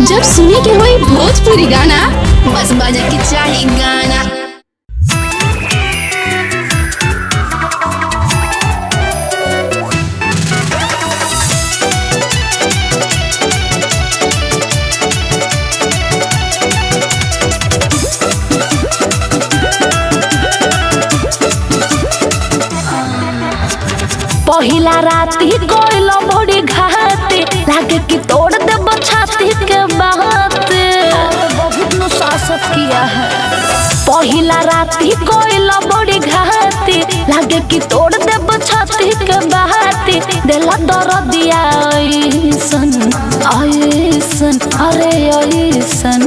जब सुने के होई भोजपुरी गाना बस बजे के चाही गाना। पहिला राती कोइल बड़ी घाते लागे कि तोड़ दे छाती के बात बहुत नु सासत किया है। पहिला राती कोइल बड़ी घाते लागे कि तोड़ दे छाती के बात दिला दर्द दिया ऐसन ऐसन अरे ऐसन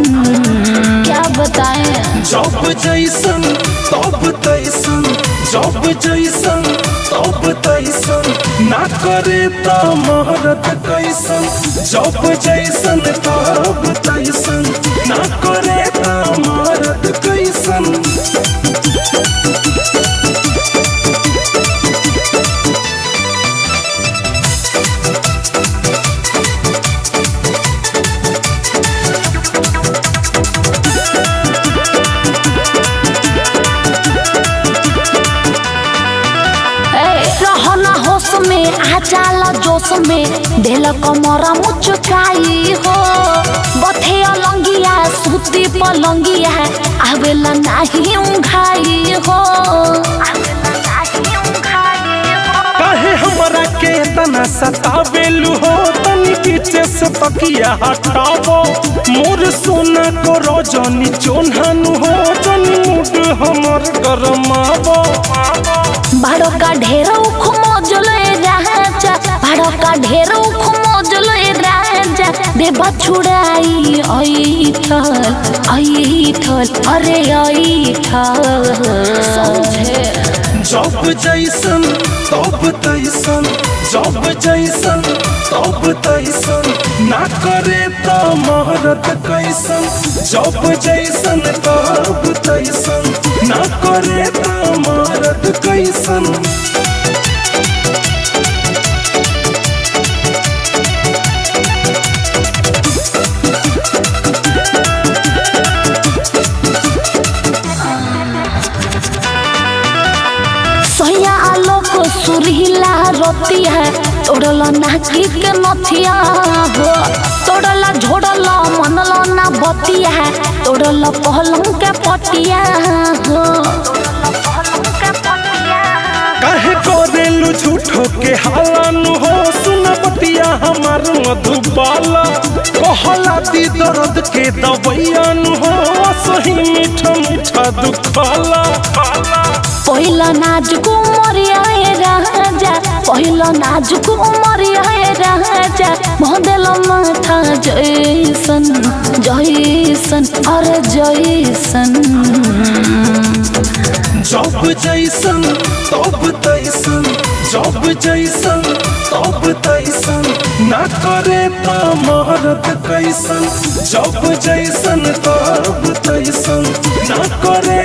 क्या बताएं। जब जैसन तब तैसन जब जैसन तब तैसन ना करे त महरत कैसन जब जैसन तब तैसन ना करे त महरत कैसन। चाला जोश में दिल कमरा मुचकाई हो बथे अलंगिया सूती पलंगिया आवेला नहीं उंघाई हो काहे हमरा के तना सतावेलु हो तनी पीछे से तकिया हटावो मोर सोना को रोजनी चोन्हानु हो जनी मूड हमर गरमावो। बाड़ो का ढेर उखमोजले राजा बाड़ो का ढेर उखमोजले राजा देबा छुड़ाई ऐठल ऐठल अरे ऐठल समझे। जब जैसन तब तैसन जब जैसन तब तैसन ना करे त महरत कैसन जब जैसन तब तैसन ना करे त महरत कैसन। सुरीला रोती है तोड़ल नाकी के नथिया हो तोड़ला झोड़ला मनला ना बतिया है तोड़ल पहलम के पटिया हो। काहे करेलु झूठो के हालानु हो सुना बतिया हमार मधुबाला कहला दी दर्द के दवैयानु हो सही मीठा मीठा दुखाला। पहिला नाजुक उमरिया राजा पहिला नाजुक उमरिया राजा मोहदेल माथा जैसन जैसन अरे जैसन। जब जैसन तब तैसन जब जैसन तब तैसन ना करे त महरत कैसन जब जैसन तब तैसन ना करे